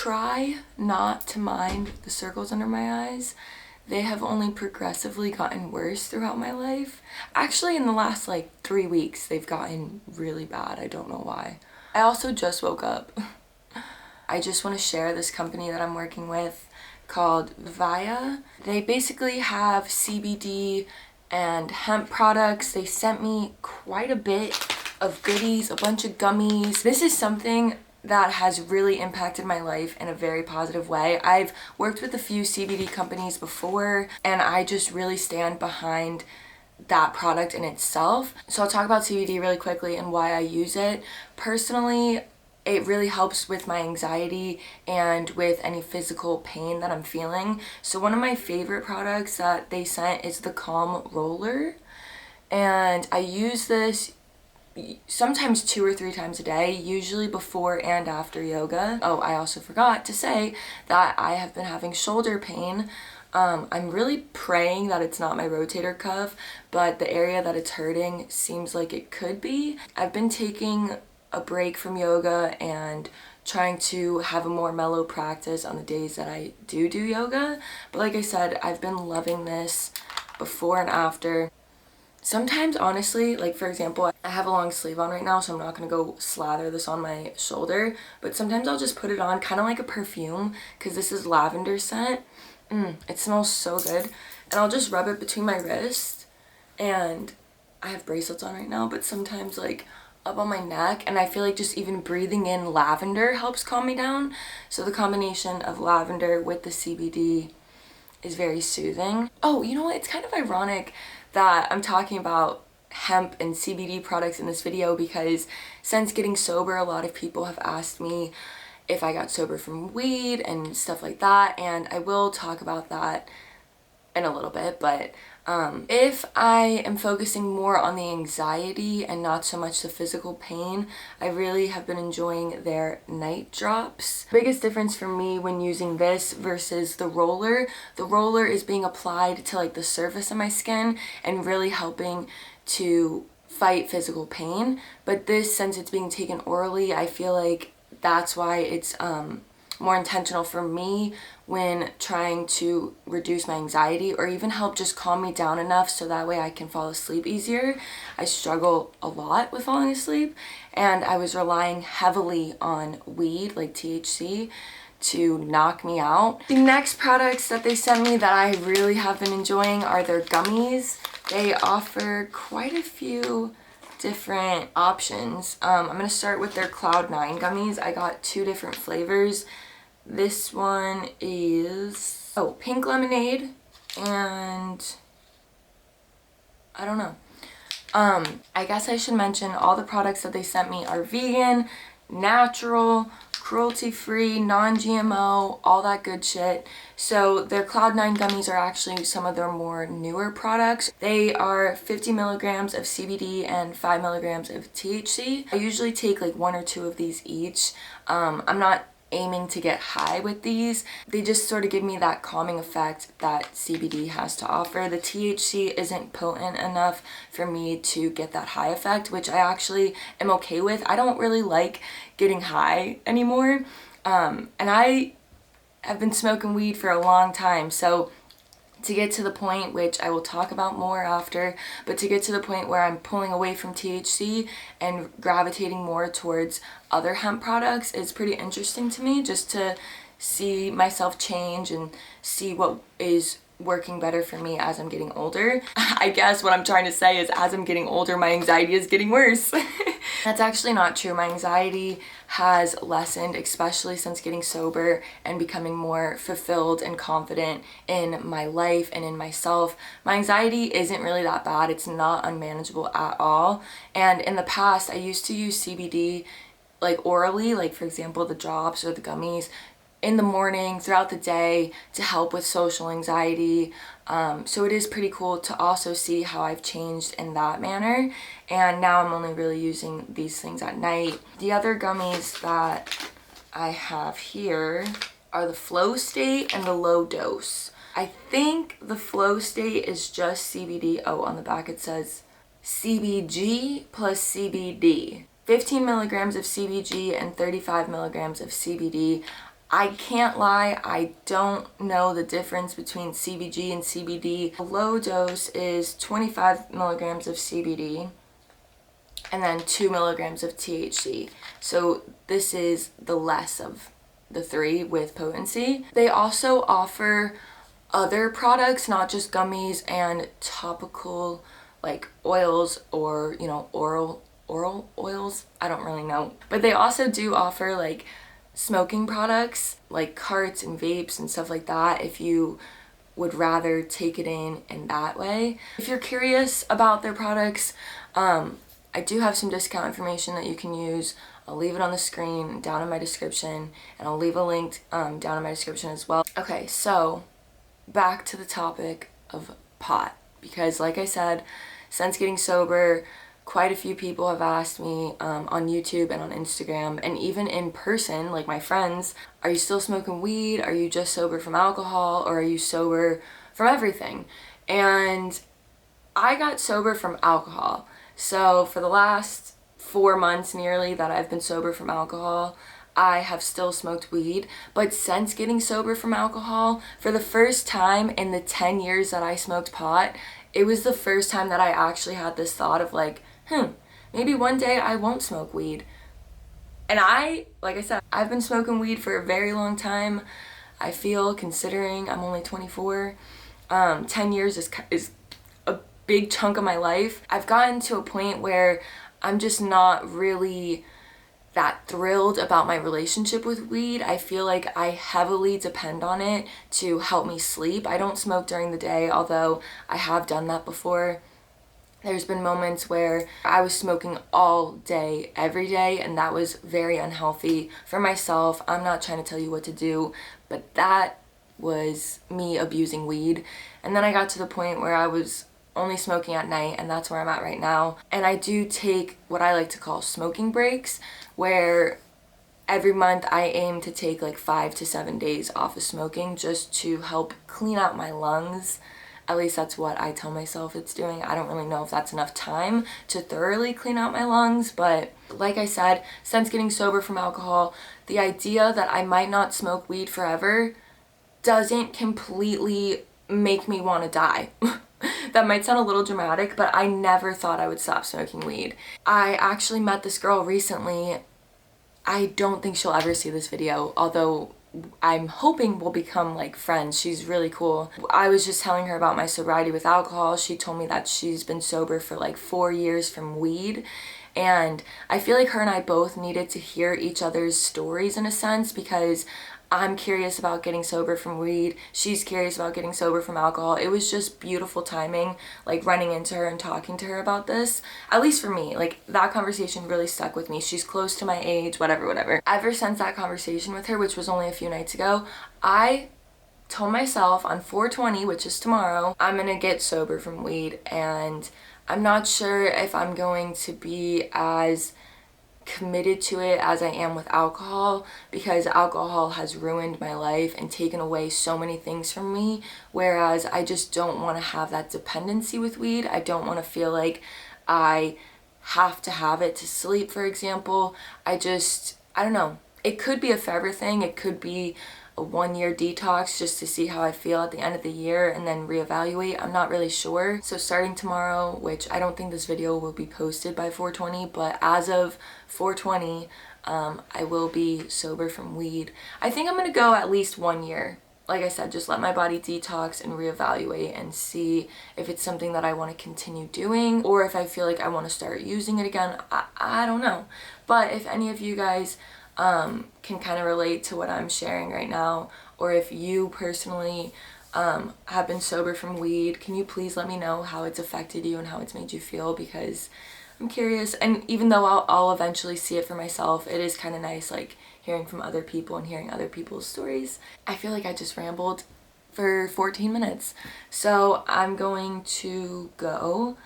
try not to mind the circles under my eyes. They have only progressively gotten worse throughout my life. Actually, in the last like 3 weeks, they've gotten really bad. I don't know why. I also just woke up. I just want to share this company that I'm working with called Via. They basically have CBD and hemp products. They sent me quite a bit of goodies, a bunch of gummies. This is something that has really impacted my life in a very positive way. I've worked with a few CBD companies before, and I just really stand behind that product in itself. So I'll talk about CBD really quickly and why I use it. Personally, it really helps with my anxiety and with any physical pain that I'm feeling. So one of my favorite products that they sent is the Calm Roller, and I use this sometimes 2 or 3 times a day, usually before and after yoga. Oh, I also forgot to say that I have been having shoulder pain. I'm really praying that it's not my rotator cuff, but the area that it's hurting seems like it could be. I've been taking a break from yoga and trying to have a more mellow practice on the days that I do yoga. But like I said, I've been loving this before and after. Sometimes, honestly, like for example, I have a long sleeve on right now, so I'm not gonna go slather this on my shoulder, but sometimes I'll just put it on kind of like a perfume, because this is lavender scent. It smells so good. And I'll just rub it between my wrists, and I have bracelets on right now, but sometimes like up on my neck, and I feel like just even breathing in lavender helps calm me down. So the combination of lavender with the CBD is very soothing. Oh, you know what? It's kind of ironic that I'm talking about hemp and CBD products in this video, because since getting sober, a lot of people have asked me if I got sober from weed and stuff like that, and I will talk about that in a little bit. But if I am focusing more on the anxiety and not so much the physical pain, I really have been enjoying their night drops. Biggest difference for me when using this versus the roller is being applied to like the surface of my skin and really helping to fight physical pain. But this, since it's being taken orally, I feel like that's why it's more intentional for me when trying to reduce my anxiety, or even help just calm me down enough so that way I can fall asleep easier. I struggle a lot with falling asleep, and I was relying heavily on weed, like THC, to knock me out. The next products that they sent me that I really have been enjoying are their gummies. They offer quite a few different options. I'm gonna start with their Cloud9 Gummies. I got 2 different flavors. This one is pink lemonade, and I don't know. I guess I should mention all the products that they sent me are vegan, natural, cruelty-free, non-GMO, all that good shit. So their Cloud9 Gummies are actually some of their more newer products. They are 50 milligrams of CBD and 5 milligrams of THC. I usually take like 1 or 2 of these each. I'm not aiming to get high with these. They just sort of give me that calming effect that CBD has to offer. The THC isn't potent enough for me to get that high effect, which I actually am okay with. I don't really like getting high anymore. And I have been smoking weed for a long time, so to get to the point, which I will talk about more after, but to get to the point where I'm pulling away from THC and gravitating more towards other hemp products is pretty interesting to me, just to see myself change and see what is working better for me as I'm getting older. I guess what I'm trying to say is, as I'm getting older, my anxiety is getting worse. That's actually not true. My anxiety has lessened, especially since getting sober and becoming more fulfilled and confident in my life and in myself. My anxiety isn't really that bad. It's not unmanageable at all. And in the past, I used to use CBD like orally, like for example, the drops or the gummies, in the morning, throughout the day, to help with social anxiety. So it is pretty cool to also see how I've changed in that manner. And now I'm only really using these things at night. The other gummies that I have here are the Flow State and the Low Dose. I think the Flow State is just CBD. Oh, on the back it says CBG plus CBD. 15 milligrams of CBG and 35 milligrams of CBD. I can't lie, I don't know the difference between CBG and CBD. A low dose is 25 milligrams of CBD and then 2 milligrams of THC. So this is the less of the three with potency. They also offer other products, not just gummies and topical like oils or, you know, oral oils. I don't really know. But they also do offer like smoking products like carts and vapes and stuff like that if you would rather take it in that way. If you're curious about their products, I do have some discount information that you can use. I'll leave it on the screen down in my description, and I'll leave a link down in my description as well. Okay, so back to the topic of pot, because like I said, since getting sober, quite a few people have asked me on YouTube and on Instagram and even in person, like my friends, are you still smoking weed? Are you just sober from alcohol, or are you sober from everything? And I got sober from alcohol. So for the last 4 months nearly that I've been sober from alcohol, I have still smoked weed. But since getting sober from alcohol, for the first time in the 10 years that I smoked pot, it was the first time that I actually had this thought of like, maybe one day I won't smoke weed. And like I said, I've been smoking weed for a very long time. I feel, considering I'm only 24, 10 years is a big chunk of my life. I've gotten to a point where I'm just not really that thrilled about my relationship with weed. I feel like I heavily depend on it to help me sleep. I don't smoke during the day, although I have done that before. There's been moments where I was smoking all day, every day, and that was very unhealthy for myself. I'm not trying to tell you what to do, but that was me abusing weed. And then I got to the point where I was only smoking at night, and that's where I'm at right now. And I do take what I like to call smoking breaks, where every month I aim to take like 5 to 7 days off of smoking just to help clean out my lungs. At least that's what I tell myself it's doing. I don't really know if that's enough time to thoroughly clean out my lungs, but like I said, since getting sober from alcohol, the idea that I might not smoke weed forever doesn't completely make me want to die. That might sound a little dramatic, but I never thought I would stop smoking weed. I actually met this girl recently. I don't think she'll ever see this video, although I'm hoping we'll become like friends. She's really cool. I was just telling her about my sobriety with alcohol. She told me that she's been sober for like 4 years from weed. And I feel like her and I both needed to hear each other's stories in a sense, because I'm curious about getting sober from weed. She's curious about getting sober from alcohol. It was just beautiful timing, like running into her and talking to her about this. At least for me, like that conversation really stuck with me. She's close to my age, whatever. Ever since that conversation with her, which was only a few nights ago, I told myself on 4/20, which is tomorrow, I'm gonna get sober from weed. And I'm not sure if I'm going to be as committed to it as I am with alcohol, because alcohol has ruined my life and taken away so many things from me, whereas I just don't want to have that dependency with weed. I don't want to feel like I have to have it to sleep, for example. I don't know. It could be a forever thing. It could be a 1-year detox just to see how I feel at the end of the year and then reevaluate. I'm not really sure. So starting tomorrow, which I don't think this video will be posted by 4/20, but as of 4/20, I will be sober from weed. I think I'm gonna go at least 1 year. Like I said, just let my body detox and reevaluate and see if it's something that I want to continue doing, or if I feel like I want to start using it again. I don't know. But if any of you guys can kind of relate to what I'm sharing right now, or if you personally have been sober from weed, can you please let me know how it's affected you and how it's made you feel, because I'm curious. And even though I'll eventually see it for myself, it is kind of nice like hearing from other people and hearing other people's stories. I feel like I just rambled for 14 minutes, so I'm going to go.